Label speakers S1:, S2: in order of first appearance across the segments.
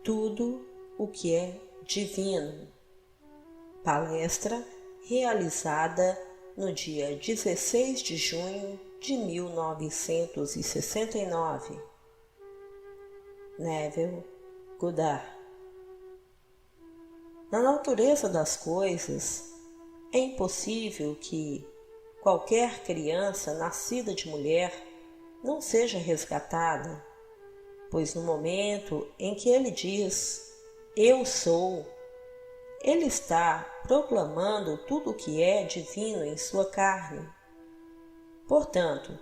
S1: tudo o que é divino. Palestra realizada no dia 16 de junho de 1969. Neville Goddard. Na natureza das coisas, é impossível que qualquer criança nascida de mulher não seja resgatada, pois no momento em que ele diz "Eu sou", ele está proclamando tudo o que é divino em sua carne. Portanto,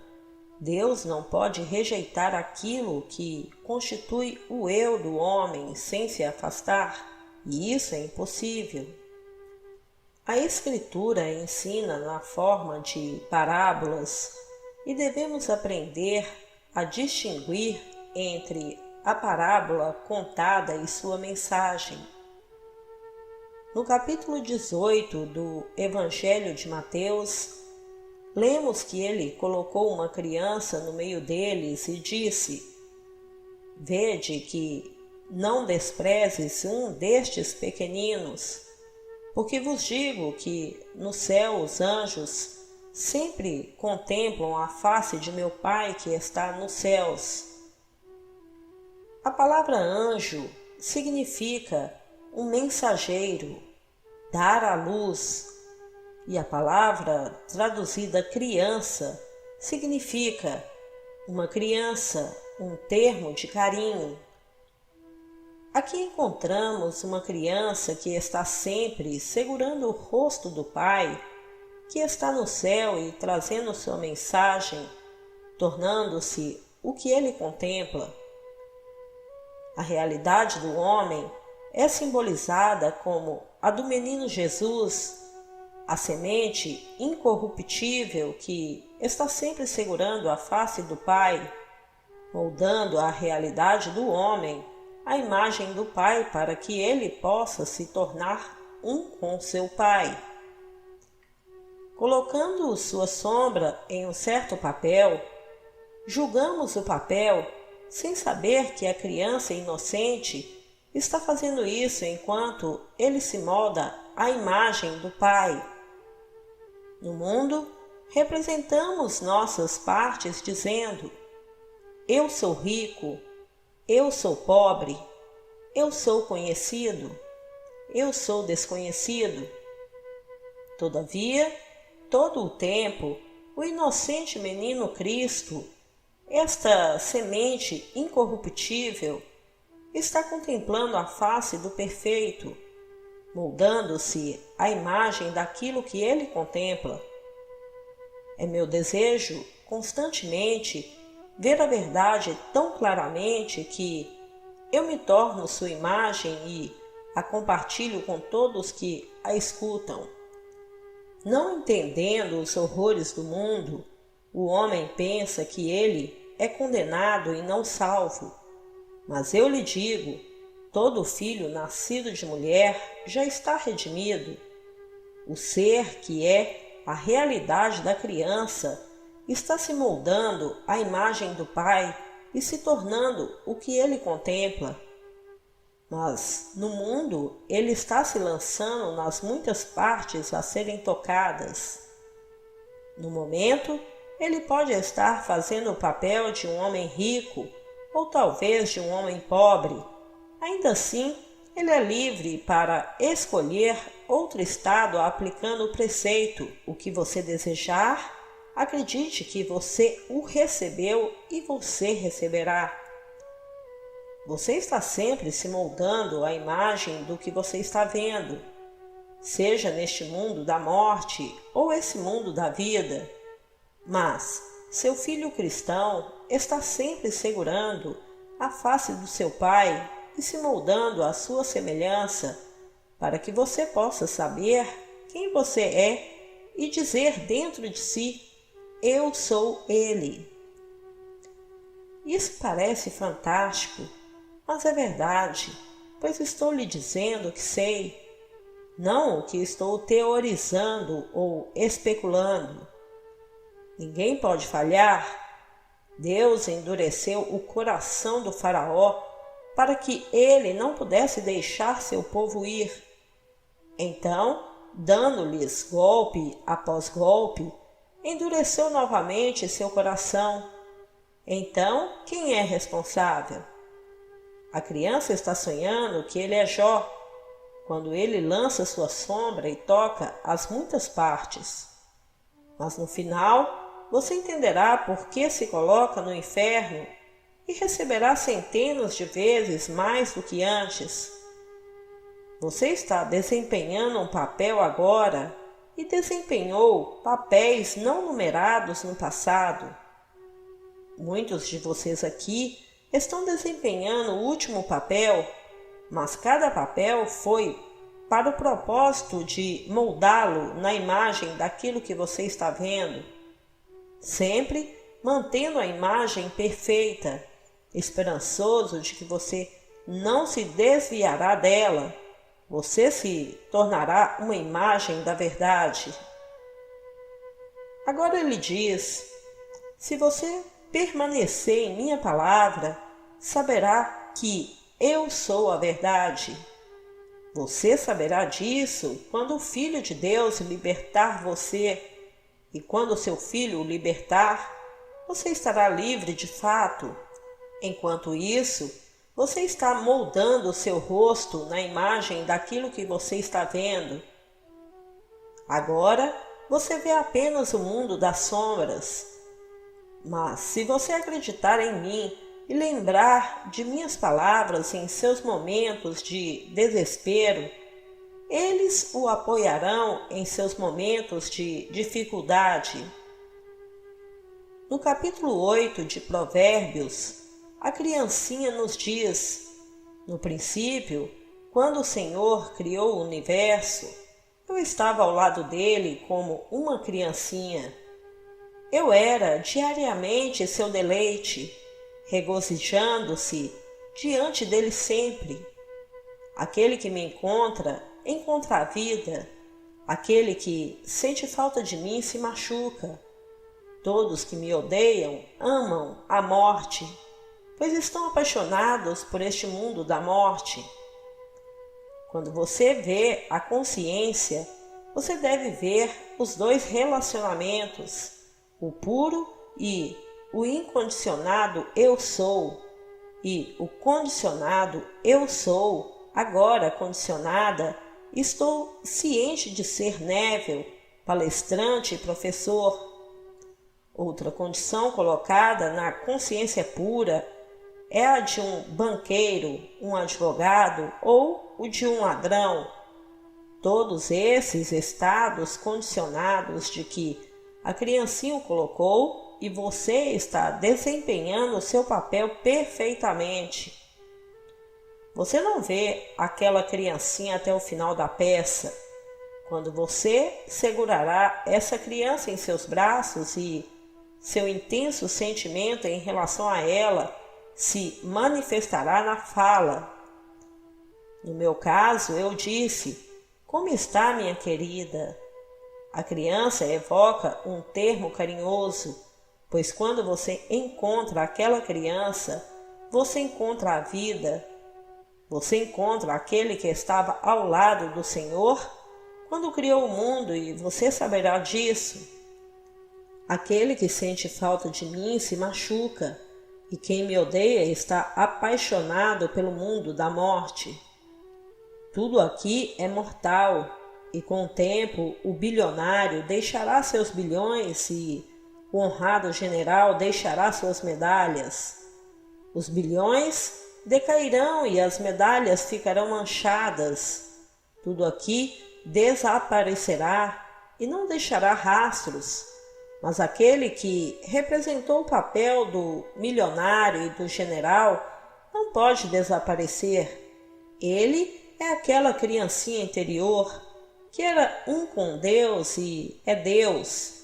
S1: Deus não pode rejeitar aquilo que constitui o eu do homem sem se afastar, e isso é impossível. A Escritura ensina na forma de parábolas e devemos aprender a distinguir entre a parábola contada e sua mensagem. No capítulo 18 do Evangelho de Mateus, lemos que ele colocou uma criança no meio deles e disse: "Vede que não desprezes um destes pequeninos, porque vos digo que no céu os anjos sempre contemplam a face de meu Pai que está nos céus." A palavra anjo significa um mensageiro, dar à luz, e a palavra traduzida criança significa uma criança, um termo de carinho. Aqui encontramos uma criança que está sempre segurando o rosto do Pai, que está no céu e trazendo sua mensagem, tornando-se o que ele contempla. A realidade do homem é simbolizada como a do menino Jesus, a semente incorruptível que está sempre segurando a face do Pai, moldando a realidade do homem, a imagem do Pai, para que ele possa se tornar um com seu Pai. Colocando sua sombra em um certo papel, julgamos o papel sem saber que a criança inocente está fazendo isso enquanto ele se molda à imagem do Pai. No mundo, representamos nossas partes dizendo: "Eu sou rico", "Eu sou pobre", "Eu sou conhecido", "Eu sou desconhecido". Todavia, todo o tempo, o inocente menino Cristo, esta semente incorruptível, está contemplando a face do perfeito, moldando-se à imagem daquilo que ele contempla. É meu desejo, constantemente, ver a verdade tão claramente que eu me torno sua imagem e a compartilho com todos que a escutam. Não entendendo os horrores do mundo, o homem pensa que ele é condenado e não salvo. Mas eu lhe digo, todo filho nascido de mulher já está redimido. O ser que é a realidade da criança está se moldando à imagem do Pai e se tornando o que ele contempla. Mas, no mundo, ele está se lançando nas muitas partes a serem tocadas. No momento, ele pode estar fazendo o papel de um homem rico, ou talvez de um homem pobre. Ainda assim, ele é livre para escolher outro estado aplicando o preceito: o que você desejar, acredite que você o recebeu e você receberá. Você está sempre se moldando à imagem do que você está vendo, seja neste mundo da morte ou esse mundo da vida. Mas seu filho cristão está sempre segurando a face do seu Pai e se moldando à sua semelhança, para que você possa saber quem você é e dizer dentro de si: "Eu sou Ele". Isso parece fantástico, mas é verdade, pois estou lhe dizendo que sei, não o que estou teorizando ou especulando. Ninguém pode falhar. Deus endureceu o coração do faraó para que ele não pudesse deixar seu povo ir. Então, dando-lhes golpe após golpe, endureceu novamente seu coração. Então, quem é responsável? A criança está sonhando que ele é Jó, quando ele lança sua sombra e toca as muitas partes. Mas no final, você entenderá por que se coloca no inferno e receberá centenas de vezes mais do que antes. Você está desempenhando um papel agora e desempenhou papéis não numerados no passado. Muitos de vocês aqui estão desempenhando o último papel, mas cada papel foi para o propósito de moldá-lo na imagem daquilo que você está vendo, sempre mantendo a imagem perfeita, esperançoso de que você não se desviará dela. Você se tornará uma imagem da verdade. Agora ele diz: se você permanecer em minha palavra, saberá que eu sou a verdade. Você saberá disso quando o Filho de Deus libertar você, e quando seu Filho o libertar, você estará livre de fato. Enquanto isso, você está moldando o seu rosto na imagem daquilo que você está vendo. Agora, você vê apenas o mundo das sombras. Mas se você acreditar em mim e lembrar de minhas palavras em seus momentos de desespero, eles o apoiarão em seus momentos de dificuldade. No capítulo 8 de Provérbios, a criancinha nos diz: no princípio, quando o Senhor criou o universo, eu estava ao lado dele como uma criancinha. Eu era diariamente seu deleite, regozijando-se diante dele sempre. Aquele que me encontra a vida, aquele que sente falta de mim se machuca. Todos que me odeiam amam a morte, pois estão apaixonados por este mundo da morte. Quando você vê a consciência, você deve ver os dois relacionamentos, o puro e o incondicionado eu sou, e o condicionado eu sou, agora condicionada, estou ciente de ser Neville, palestrante e professor. Outra condição colocada na consciência pura é a de um banqueiro, um advogado ou o de um ladrão. Todos esses estados condicionados de que a criancinha o colocou e você está desempenhando o seu papel perfeitamente. Você não vê aquela criancinha até o final da peça, quando você segurará essa criança em seus braços e seu intenso sentimento em relação a ela se manifestará na fala. No meu caso, eu disse: como está, minha querida? A criança evoca um termo carinhoso, pois quando você encontra aquela criança, você encontra a vida. Você encontra aquele que estava ao lado do Senhor quando criou o mundo, e você saberá disso. Aquele que sente falta de mim se machuca, e quem me odeia está apaixonado pelo mundo da morte. Tudo aqui é mortal, e com o tempo o bilionário deixará seus bilhões e o honrado general deixará suas medalhas. Os bilhões decairão e as medalhas ficarão manchadas. Tudo aqui desaparecerá e não deixará rastros. Mas aquele que representou o papel do milionário e do general não pode desaparecer. Ele é aquela criancinha interior que era um com Deus e é Deus.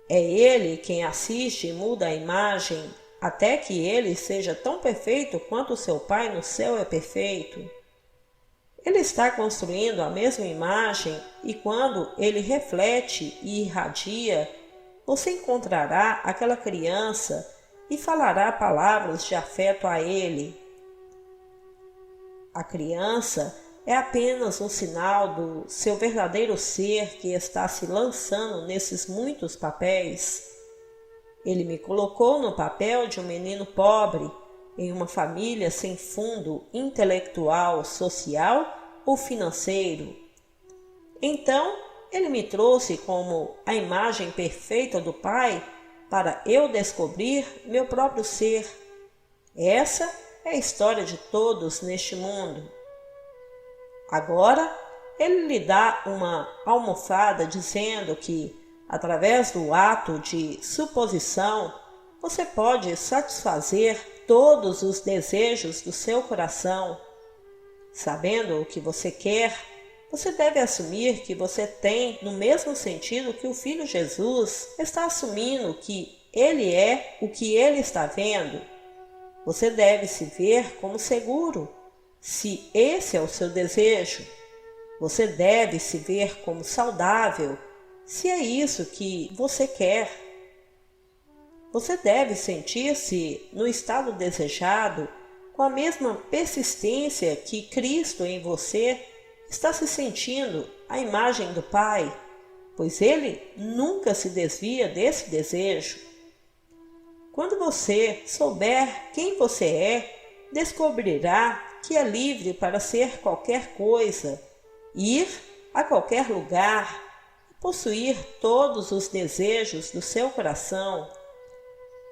S1: É Ele quem assiste e muda a imagem até que Ele seja tão perfeito quanto o seu Pai no céu é perfeito. Ele está construindo a mesma imagem e quando Ele reflete e irradia, você encontrará aquela criança e falará palavras de afeto a Ele. A criança é apenas um sinal do seu verdadeiro ser que está se lançando nesses muitos papéis. Ele me colocou no papel de um menino pobre, em uma família sem fundo intelectual, social ou financeiro. Então, ele me trouxe como a imagem perfeita do Pai para eu descobrir meu próprio ser. Essa é a história de todos neste mundo. Agora, ele lhe dá uma almofada dizendo que, através do ato de suposição, você pode satisfazer todos os desejos do seu coração. Sabendo o que você quer, você deve assumir que você tem no mesmo sentido que o Filho Jesus está assumindo que ele é o que ele está vendo. Você deve se ver como seguro, se esse é o seu desejo. Você deve se ver como saudável, se é isso que você quer. Você deve sentir-se no estado desejado com a mesma persistência que Cristo em você está se sentindo a imagem do Pai, pois Ele nunca se desvia desse desejo. Quando você souber quem você é, descobrirá que é livre para ser qualquer coisa, ir a qualquer lugar e possuir todos os desejos do seu coração.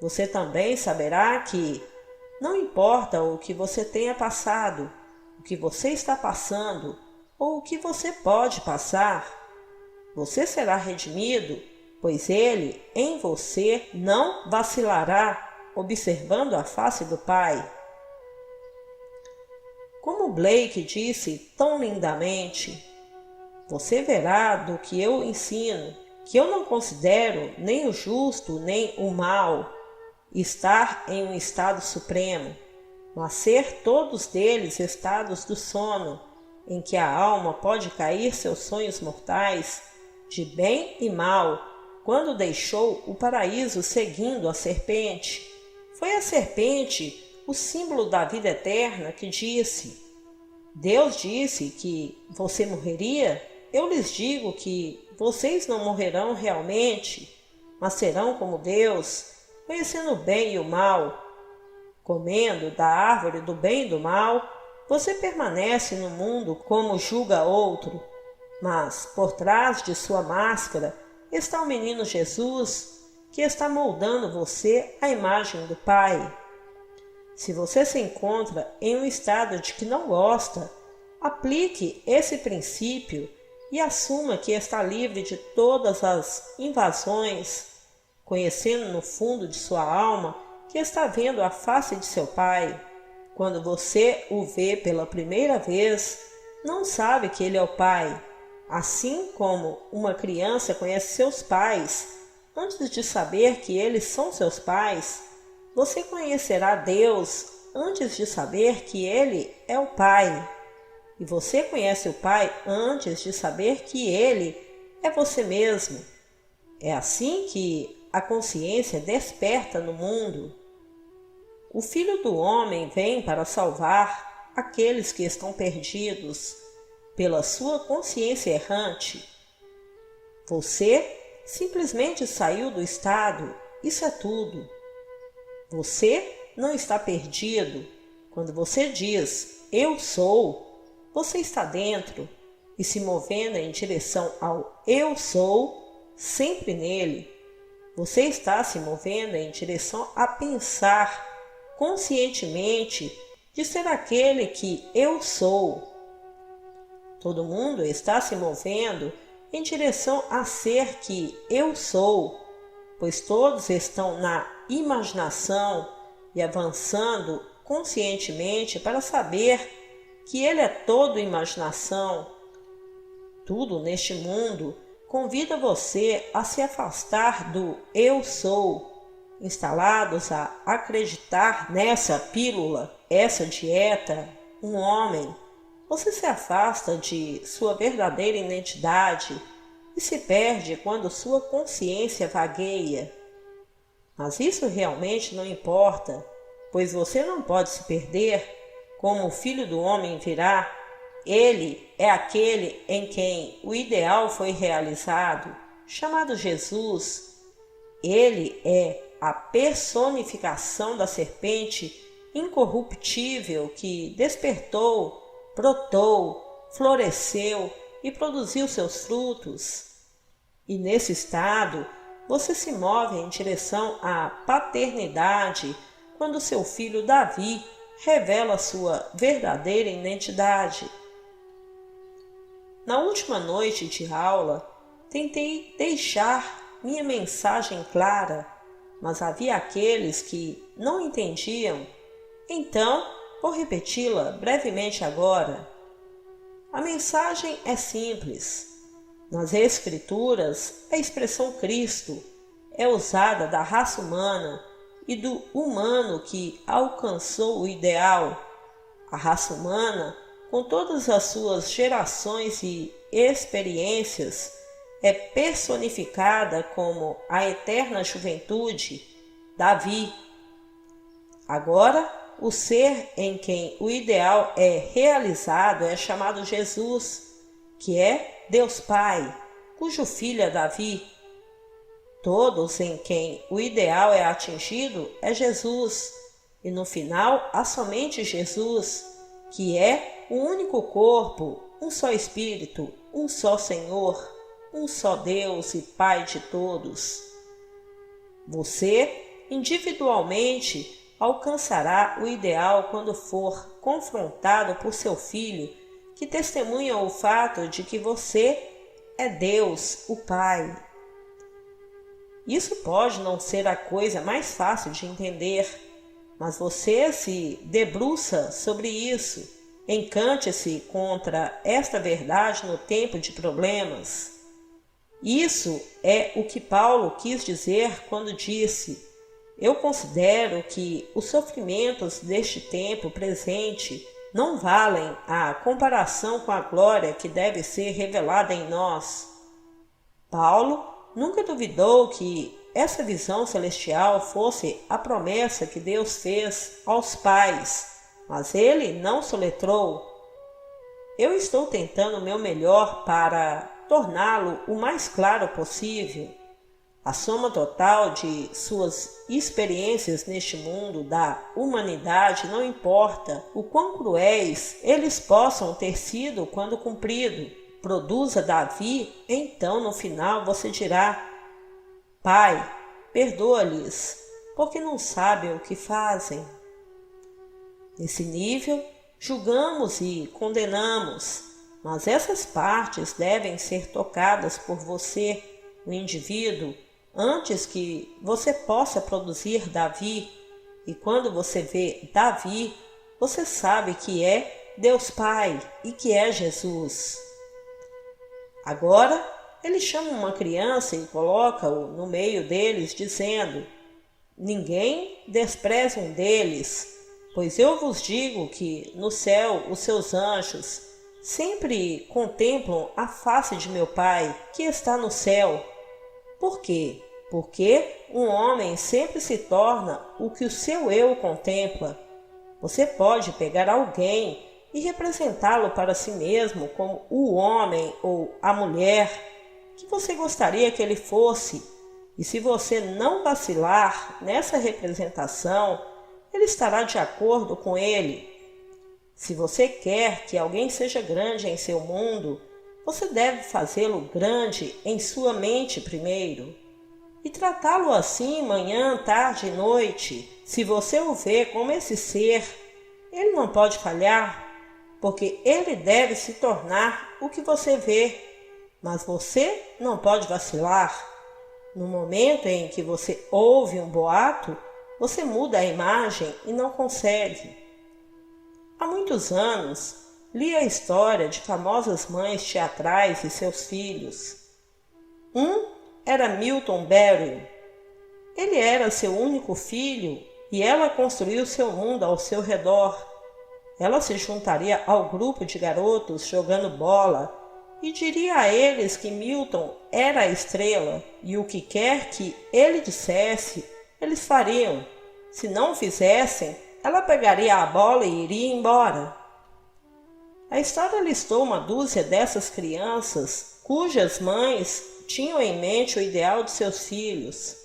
S1: Você também saberá que não importa o que você tenha passado, o que você está passando ou o que você pode passar, você será redimido, pois Ele em você não vacilará, observando a face do Pai. Como Blake disse tão lindamente, você verá do que eu ensino, que eu não considero nem o justo nem o mal estar em um estado supremo, mas ser todos deles estados do sono, em que a alma pode cair seus sonhos mortais, de bem e mal, quando deixou o paraíso seguindo a serpente. Foi a serpente o símbolo da vida eterna que disse: Deus disse que você morreria? Eu lhes digo que vocês não morrerão realmente, mas serão como Deus, conhecendo o bem e o mal. Comendo da árvore do bem e do mal, você permanece no mundo como julga outro, mas por trás de sua máscara está o menino Jesus, que está moldando você à imagem do Pai. Se você se encontra em um estado de que não gosta, aplique esse princípio e assuma que está livre de todas as invasões, conhecendo no fundo de sua alma que está vendo a face de seu Pai. Quando você o vê pela primeira vez, não sabe que ele é o Pai. Assim como uma criança conhece seus pais, antes de saber que eles são seus pais, você conhecerá Deus antes de saber que Ele é o Pai. E você conhece o Pai antes de saber que Ele é você mesmo. É assim que a consciência desperta no mundo. O Filho do Homem vem para salvar aqueles que estão perdidos pela sua consciência errante. Você simplesmente saiu do estado, isso é tudo. Você não está perdido. Quando você diz, eu sou, você está dentro e se movendo em direção ao eu sou, sempre nele. Você está se movendo em direção a pensar conscientemente de ser aquele que eu sou. Todo mundo está se movendo em direção a ser que eu sou, pois todos estão na imaginação e avançando conscientemente para saber que ele é todo imaginação. Tudo neste mundo convida você a se afastar do eu sou, instalados a acreditar nessa pílula, essa dieta, um homem. Você se afasta de sua verdadeira identidade e se perde quando sua consciência vagueia. Mas isso realmente não importa, pois você não pode se perder, como o Filho do Homem virá, ele é aquele em quem o ideal foi realizado, chamado Jesus. Ele é a personificação da serpente incorruptível que despertou, brotou, floresceu e produziu seus frutos. E nesse estado, você se move em direção à paternidade quando seu filho Davi revela sua verdadeira identidade. Na última noite de aula, tentei deixar minha mensagem clara, mas havia aqueles que não entendiam. Então, vou repeti-la brevemente agora. A mensagem é simples. Nas Escrituras, a expressão Cristo é usada da raça humana e do humano que alcançou o ideal. A raça humana, com todas as suas gerações e experiências, é personificada como a eterna juventude, Davi. Agora, o ser em quem o ideal é realizado é chamado Jesus, que é Deus Pai, cujo filho é Davi. Todos em quem o ideal é atingido é Jesus, e no final há somente Jesus, que é um único corpo, um só Espírito, um só Senhor, um só Deus e Pai de todos. Você, individualmente, alcançará o ideal quando for confrontado por seu filho, que testemunha o fato de que você é Deus, o Pai. Isso pode não ser a coisa mais fácil de entender, mas você se debruça sobre isso, encante-se contra esta verdade no tempo de problemas. Isso é o que Paulo quis dizer quando disse: eu considero que os sofrimentos deste tempo presente não valem a comparação com a glória que deve ser revelada em nós. Paulo nunca duvidou que essa visão celestial fosse a promessa que Deus fez aos pais, mas ele não soletrou. Eu estou tentando o meu melhor para torná-lo o mais claro possível. A soma total de suas experiências neste mundo da humanidade, não importa o quão cruéis eles possam ter sido quando cumprido, produza Davi, então no final você dirá: Pai, perdoa-lhes, porque não sabem o que fazem. Nesse nível, julgamos e condenamos, mas essas partes devem ser tocadas por você, o indivíduo, antes que você possa produzir Davi. E quando você vê Davi, você sabe que é Deus Pai e que é Jesus. Agora, ele chama uma criança e coloca-o no meio deles, dizendo: ninguém despreze um deles, pois eu vos digo que no céu os seus anjos sempre contemplam a face de meu Pai, que está no céu. Por quê? Porque um homem sempre se torna o que o seu eu contempla. Você pode pegar alguém e representá-lo para si mesmo como o homem ou a mulher que você gostaria que ele fosse. E se você não vacilar nessa representação, ele estará de acordo com ele. Se você quer que alguém seja grande em seu mundo, você deve fazê-lo grande em sua mente primeiro. E tratá-lo assim manhã, tarde e noite. Se você o vê como esse ser, ele não pode falhar, porque ele deve se tornar o que você vê. Mas você não pode vacilar. No momento em que você ouve um boato, você muda a imagem e não consegue. Há muitos anos, li a história de famosas mães teatrais e seus filhos. Um era Milton Berle. Ele era seu único filho e ela construiu seu mundo ao seu redor. Ela se juntaria ao grupo de garotos jogando bola e diria a eles que Milton era a estrela e o que quer que ele dissesse, eles fariam. Se não o fizessem, ela pegaria a bola e iria embora. A história listou uma dúzia dessas crianças cujas mães tinham em mente o ideal de seus filhos.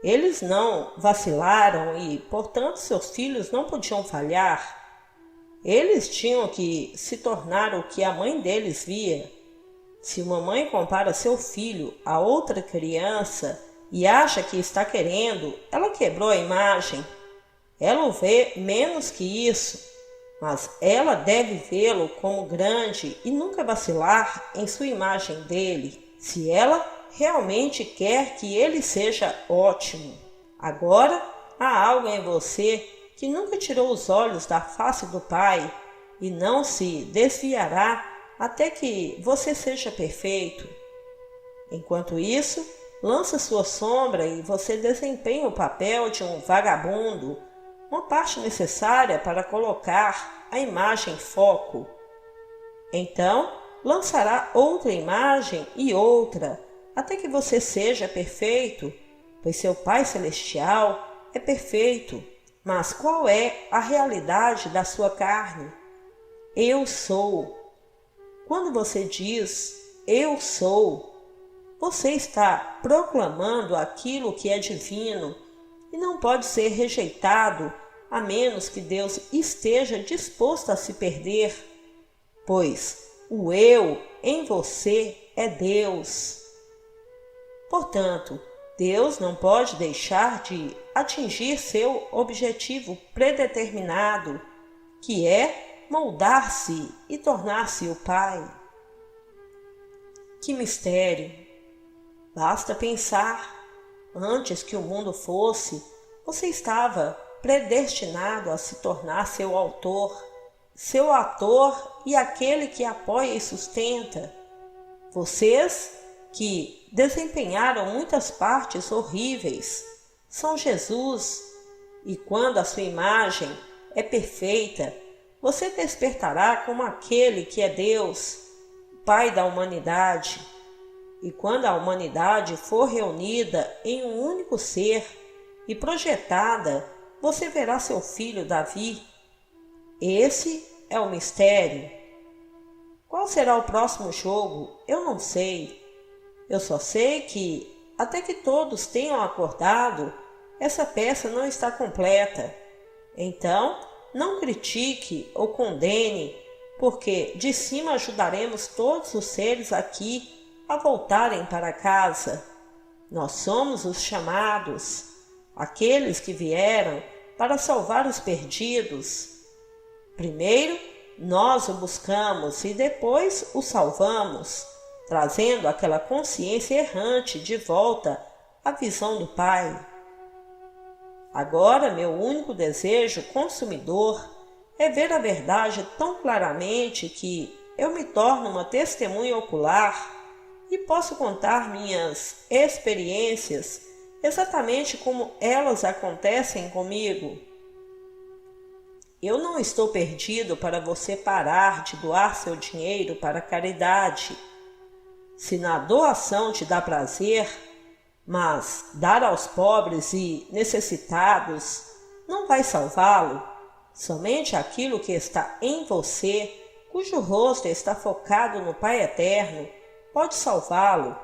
S1: Eles não vacilaram e, portanto, seus filhos não podiam falhar. Eles tinham que se tornar o que a mãe deles via. Se uma mãe compara seu filho a outra criança e acha que está querendo, ela quebrou a imagem. Ela o vê menos que isso, mas ela deve vê-lo como grande e nunca vacilar em sua imagem dele, se ela realmente quer que ele seja ótimo. Agora, há algo em você que nunca tirou os olhos da face do Pai e não se desviará até que você seja perfeito. Enquanto isso, lança sua sombra e você desempenha o papel de um vagabundo, uma parte necessária para colocar a imagem em foco. Então, lançará outra imagem e outra, até que você seja perfeito, pois seu Pai Celestial é perfeito. Mas qual é a realidade da sua carne? Eu sou. Quando você diz eu sou, você está proclamando aquilo que é divino e não pode ser rejeitado a menos que Deus esteja disposto a se perder, pois o eu em você é Deus. Portanto, Deus não pode deixar de atingir seu objetivo predeterminado, que é moldar-se e tornar-se o Pai. Que mistério! Basta pensar. Antes que o mundo fosse, você estava predestinado a se tornar seu autor, seu ator e aquele que apoia e sustenta. Vocês que desempenharam muitas partes horríveis são Jesus, e quando a sua imagem é perfeita, você despertará como aquele que é Deus, Pai da humanidade. E quando a humanidade for reunida em um único ser e projetada, você verá seu filho Davi. Esse é o mistério. Qual será o próximo jogo? Eu não sei. Eu só sei que, até que todos tenham acordado, essa peça não está completa. Então, não critique ou condene, porque de cima ajudaremos todos os seres aqui a voltarem para casa. Nós somos os chamados, aqueles que vieram para salvar os perdidos. Primeiro, nós o buscamos e depois o salvamos, trazendo aquela consciência errante de volta à visão do Pai. Agora, meu único desejo consumidor é ver a verdade tão claramente que eu me torno uma testemunha ocular e posso contar minhas experiências exatamente como elas acontecem comigo. Eu não estou perdido para você parar de doar seu dinheiro para a caridade. Se na doação te dá prazer, mas dar aos pobres e necessitados não vai salvá-lo. Somente aquilo que está em você, cujo rosto está focado no Pai Eterno, pode salvá-lo,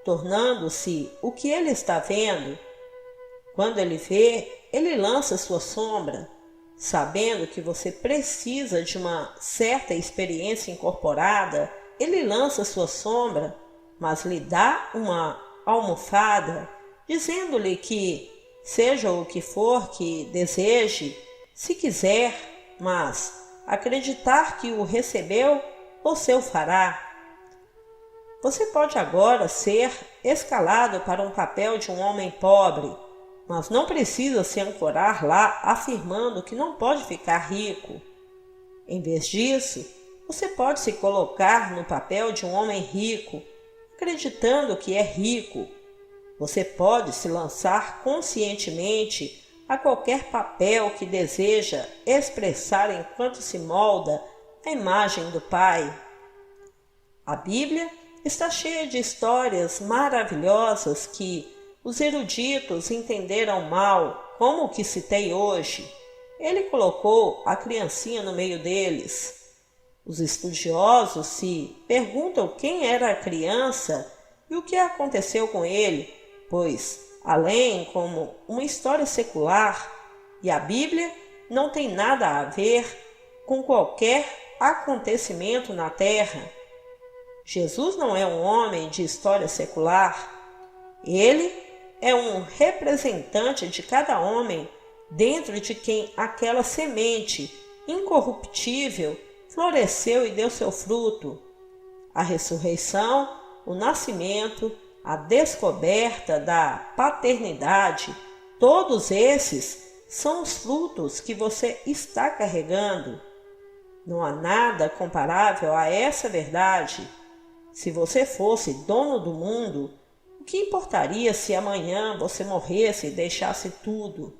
S1: tornando-se o que ele está vendo. Quando ele vê, ele lança sua sombra, sabendo que você precisa de uma certa experiência incorporada. Ele lança sua sombra, mas lhe dá uma almofada, dizendo-lhe que, seja o que for que deseje, se quiser, mas acreditar que o recebeu, você o fará. Você pode agora ser escalado para um papel de um homem pobre, mas não precisa se ancorar lá afirmando que não pode ficar rico. Em vez disso, você pode se colocar no papel de um homem rico, acreditando que é rico. Você pode se lançar conscientemente a qualquer papel que deseja expressar enquanto se molda a imagem do Pai. A Bíblia está cheia de histórias maravilhosas que os eruditos entenderam mal, como o que citei hoje. ele colocou a criancinha no meio deles. Os estudiosos se perguntam quem era a criança e o que aconteceu com ele, pois, além como uma história secular, e a Bíblia não tem nada a ver com qualquer acontecimento na terra. Jesus não é um homem de história secular. Ele é um representante de cada homem dentro de quem aquela semente incorruptível floresceu e deu seu fruto. A ressurreição, o nascimento, a descoberta da paternidade, todos esses são os frutos que você está carregando. Não há nada comparável a essa verdade. Se você fosse dono do mundo, o que importaria se amanhã você morresse e deixasse tudo?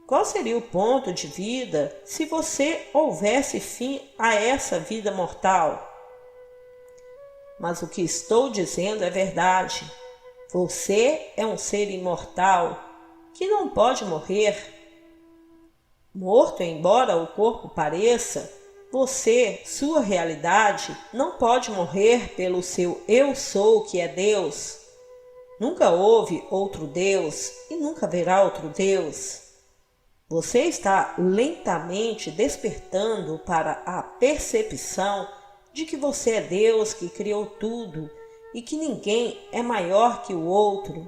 S1: Qual seria o ponto de vida se você houvesse fim a essa vida mortal? Mas o que estou dizendo é verdade. Você é um ser imortal que não pode morrer. Morto, embora o corpo pareça, você, sua realidade, não pode morrer pelo seu eu sou que é Deus. Nunca houve outro Deus e nunca haverá outro Deus. Você está lentamente despertando para a percepção de que você é Deus que criou tudo e que ninguém é maior que o outro.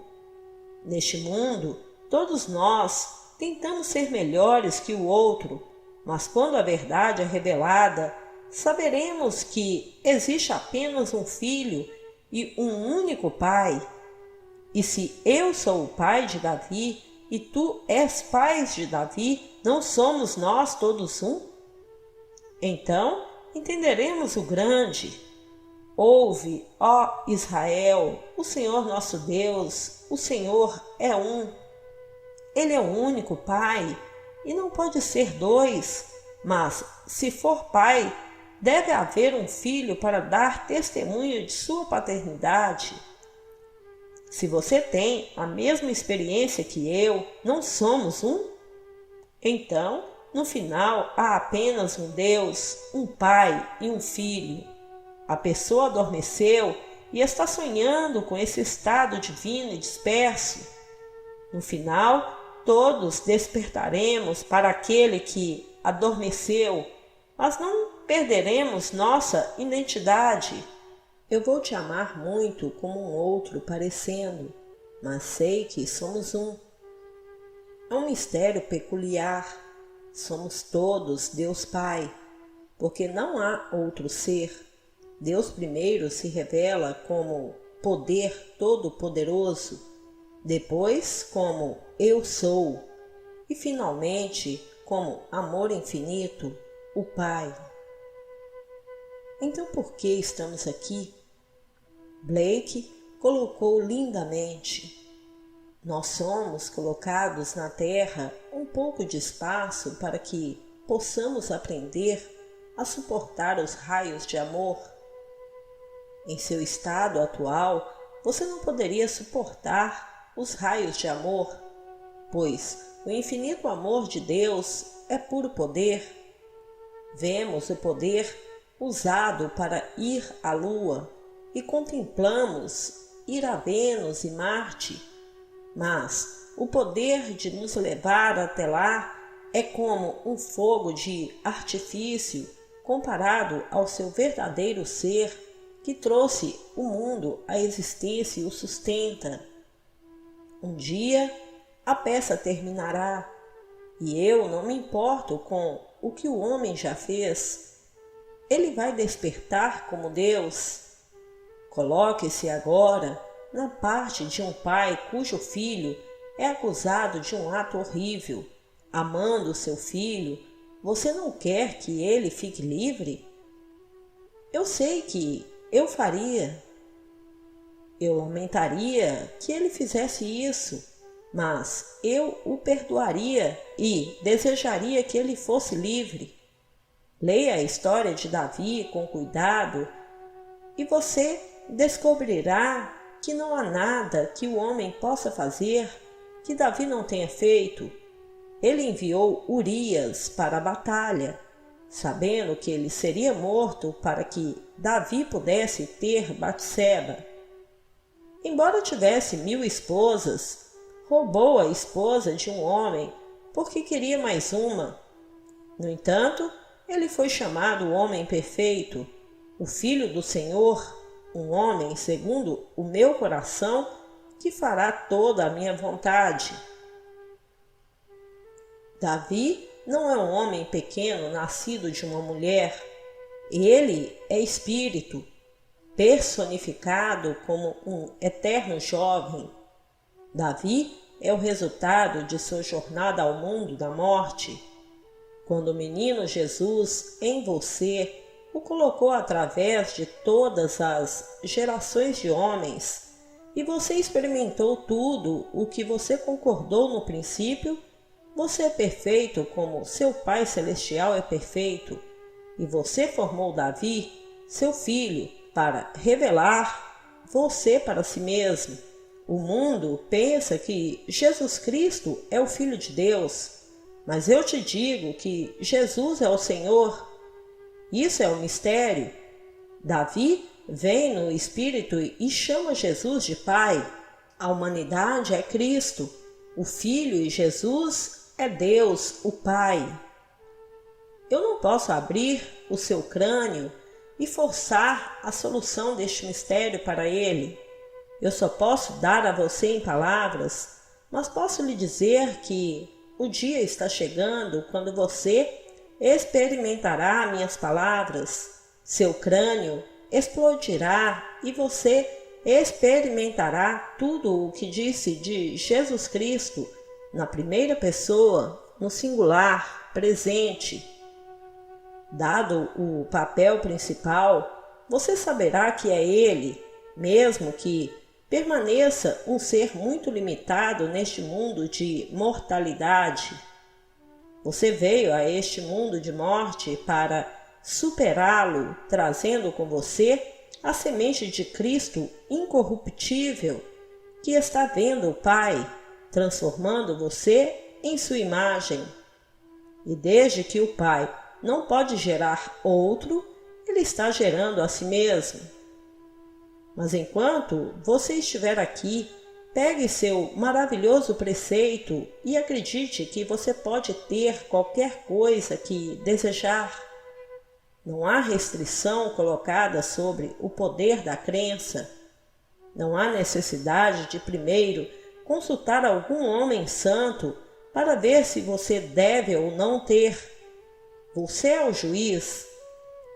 S1: Neste mundo, todos nós tentamos ser melhores que o outro, mas quando a verdade é revelada, saberemos que existe apenas um filho e um único pai. E se eu sou o pai de Davi e tu és pai de Davi, não somos nós todos um? Então entenderemos o grande. Ouve, ó Israel, o Senhor nosso Deus, o Senhor é um. Ele é o único pai e não pode ser dois, mas se for pai, deve haver um filho para dar testemunho de sua paternidade. Se você tem a mesma experiência que eu, não somos um? Então, no final, há apenas um Deus, um Pai e um Filho. A pessoa adormeceu e está sonhando com esse estado divino e disperso. No final, todos despertaremos para aquele que adormeceu, mas não perderemos nossa identidade. Eu vou te amar muito como um outro parecendo, mas sei que somos um. É um mistério peculiar. Somos todos Deus Pai, porque não há outro ser. Deus primeiro se revela como poder todo-poderoso, depois como eu sou e finalmente como amor infinito, o Pai. Então por que estamos aqui? Blake colocou lindamente. Nós somos colocados na Terra um pouco de espaço para que possamos aprender a suportar os raios de amor. Em seu estado atual, você não poderia suportar os raios de amor, pois o infinito amor de Deus é puro poder. Vemos o poder usado para ir à Lua e contemplamos ir a Vênus e Marte, mas o poder de nos levar até lá é como um fogo de artifício comparado ao seu verdadeiro ser que trouxe o mundo à existência e o sustenta. Um dia a peça terminará e eu não me importo com o que o homem já fez. Ele vai despertar como Deus. Coloque-se agora na parte de um pai cujo filho é acusado de um ato horrível. Amando seu filho, você não quer que ele fique livre? Eu sei que eu faria. Eu lamentaria que ele fizesse isso, mas eu o perdoaria e desejaria que ele fosse livre. Leia a história de Davi com cuidado e você descobrirá que não há nada que o homem possa fazer que Davi não tenha feito. ele enviou Urias para a batalha, sabendo que ele seria morto para que Davi pudesse ter Batseba. Embora tivesse 1000 esposas, roubou a esposa de um homem porque queria mais uma. No entanto, ele foi chamado o homem perfeito, o Filho do Senhor, um homem segundo o meu coração, que fará toda a minha vontade. Davi não é um homem pequeno nascido de uma mulher. Ele é espírito, personificado como um eterno jovem. Davi é o resultado de sua jornada ao mundo da morte. Quando o menino Jesus em você o colocou através de todas as gerações de homens, e você experimentou tudo o que você concordou no princípio, você é perfeito como seu Pai Celestial é perfeito, e você formou Davi, seu filho, para revelar você para si mesmo. O mundo pensa que Jesus Cristo é o Filho de Deus, mas eu te digo que Jesus é o Senhor. Isso é um mistério. Davi vem no Espírito e chama Jesus de Pai. A humanidade é Cristo, o Filho, e Jesus é Deus, o Pai. Eu não posso abrir o seu crânio e forçar a solução deste mistério para ele. Eu só posso dar a você em palavras, mas posso lhe dizer que o dia está chegando quando você experimentará minhas palavras. Seu crânio explodirá e você experimentará tudo o que disse de Jesus Cristo na primeira pessoa, no singular, presente. Dado o papel principal, você saberá que é Ele, mesmo que permaneça um ser muito limitado neste mundo de mortalidade. Você veio a este mundo de morte para superá-lo, trazendo com você a semente de Cristo incorruptível, que está vendo o Pai, transformando você em sua imagem. E desde que o Pai não pode gerar outro, ele está gerando a si mesmo. Mas enquanto você estiver aqui, pegue seu maravilhoso preceito e acredite que você pode ter qualquer coisa que desejar. Não há restrição colocada sobre o poder da crença. Não há necessidade de primeiro consultar algum homem santo para ver se você deve ou não ter. Você é o juiz.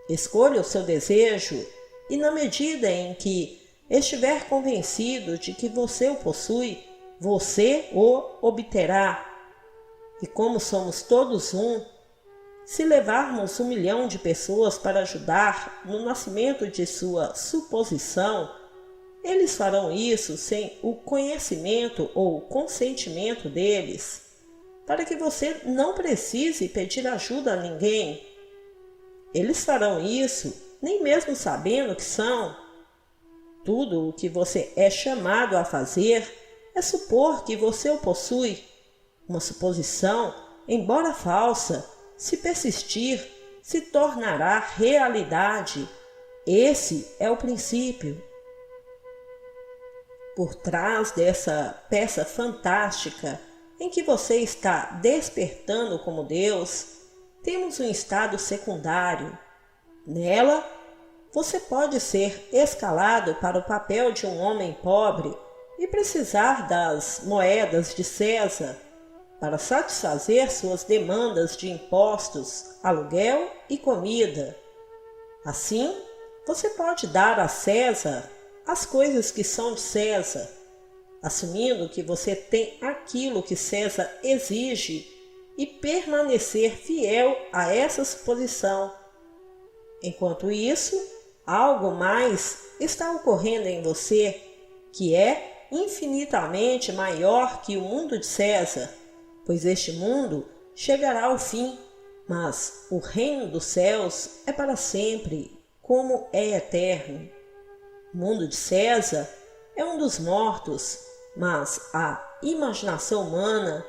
S1: Escolha o seu desejo e, na medida em que estiver convencido de que você o possui, você o obterá. E como somos todos um, se levarmos 1 milhão de pessoas para ajudar no nascimento de sua suposição, eles farão isso sem o conhecimento ou consentimento deles, para que você não precise pedir ajuda a ninguém. Eles farão isso nem mesmo sabendo que são. Tudo o que você é chamado a fazer é supor que você o possui. Uma suposição, embora falsa, se persistir, se tornará realidade. Esse é o princípio. Por trás dessa peça fantástica em que você está despertando como Deus, temos um estado secundário. Nela, você pode ser escalado para o papel de um homem pobre e precisar das moedas de César para satisfazer suas demandas de impostos, aluguel e comida. Assim, você pode dar a César as coisas que são de César, assumindo que você tem aquilo que César exige e permanecer fiel a essa suposição. Enquanto isso, algo mais está ocorrendo em você, que é infinitamente maior que o mundo de César, pois este mundo chegará ao fim, mas o reino dos céus é para sempre, como é eterno. O mundo de César é um dos mortos, mas a imaginação humana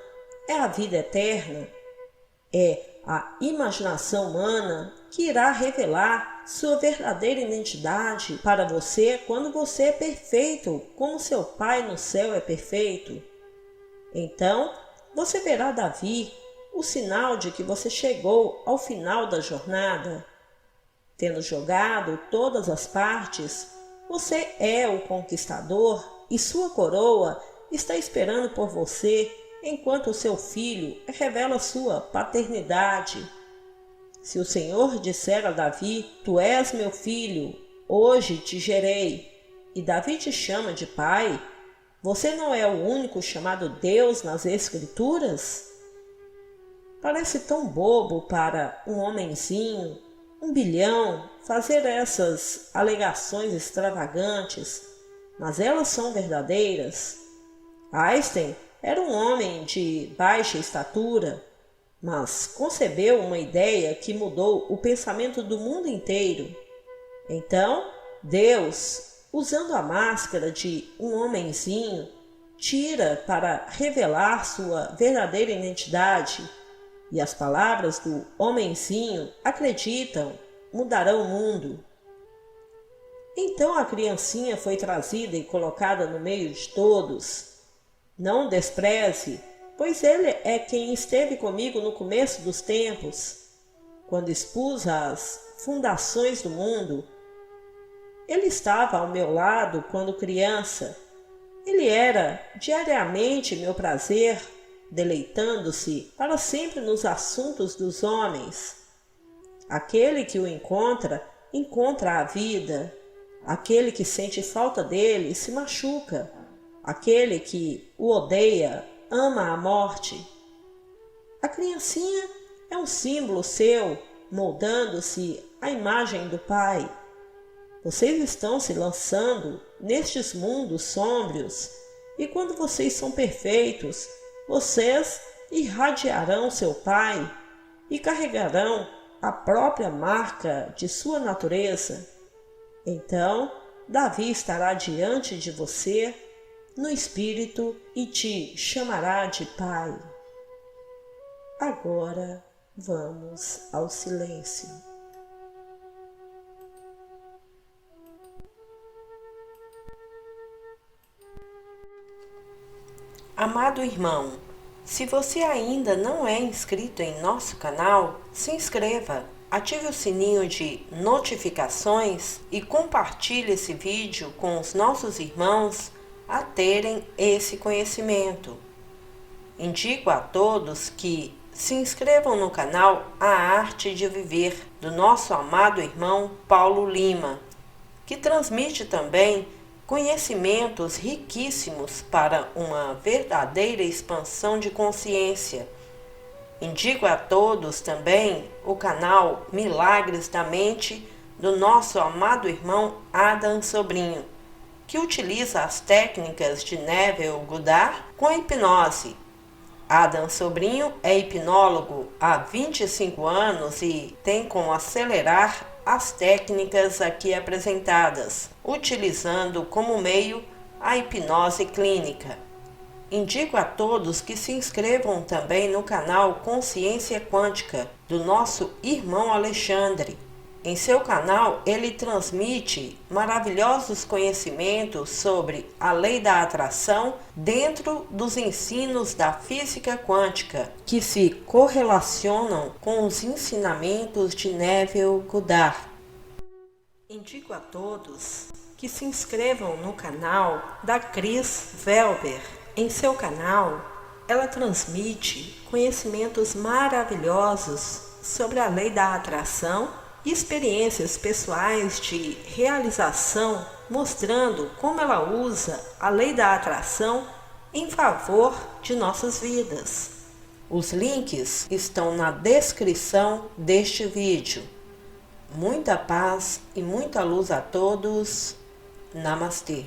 S1: é a vida eterna. É a imaginação humana que irá revelar sua verdadeira identidade para você quando você é perfeito, como seu Pai no céu é perfeito. Então, você verá Davi, o sinal de que você chegou ao final da jornada. Tendo jogado todas as partes, você é o conquistador e sua coroa está esperando por você enquanto o seu filho revela sua paternidade. Se o Senhor disser a Davi, tu és meu filho, hoje te gerei, e Davi te chama de pai, você não é o único chamado Deus nas Escrituras? Parece tão bobo para um homenzinho, um bilhão, fazer essas alegações extravagantes, mas elas são verdadeiras. Einstein era um homem de baixa estatura, mas concebeu uma ideia que mudou o pensamento do mundo inteiro. Então, Deus, usando a máscara de um homenzinho, tira para revelar sua verdadeira identidade, e as palavras do homenzinho, acreditam, mudarão o mundo. Então a criancinha foi trazida e colocada no meio de todos. Não o despreze, pois ele é quem esteve comigo no começo dos tempos, quando expus as fundações do mundo. Ele estava ao meu lado quando criança. Ele era diariamente meu prazer, deleitando-se para sempre nos assuntos dos homens. Aquele que o encontra, encontra a vida. Aquele que sente falta dele se machuca. Aquele que o odeia, ama a morte. A criancinha é um símbolo seu, moldando-se à imagem do Pai. Vocês estão se lançando nestes mundos sômbrios, e quando vocês são perfeitos, vocês irradiarão seu Pai e carregarão a própria marca de sua natureza. Então, Davi estará diante de você no Espírito e te chamará de Pai. Agora vamos ao silêncio. Amado irmão, se você ainda não é inscrito em nosso canal, se inscreva, ative o sininho de notificações e compartilhe esse vídeo com os nossos irmãos a terem esse conhecimento. Indico a todos que se inscrevam no canal A Arte de Viver, do nosso amado irmão Paulo Lima, que transmite também conhecimentos riquíssimos para uma verdadeira expansão de consciência. Indico a todos também o canal Milagres da Mente, do nosso amado irmão Adam Sobrinho, que utiliza as técnicas de Neville Goddard com a hipnose. Adam Sobrinho é hipnólogo há 25 anos e tem como acelerar as técnicas aqui apresentadas, utilizando como meio a hipnose clínica. Indico a todos que se inscrevam também no canal Consciência Quântica, do nosso irmão Alexandre. Em seu canal, ele transmite maravilhosos conhecimentos sobre a lei da atração dentro dos ensinos da física quântica, que se correlacionam com os ensinamentos de Neville Goddard. Indico a todos que se inscrevam no canal da Cris Velber. Em seu canal, ela transmite conhecimentos maravilhosos sobre a lei da atração e experiências pessoais de realização, mostrando como ela usa a lei da atração em favor de nossas vidas. Os links estão na descrição deste vídeo. Muita paz e muita luz a todos. Namastê.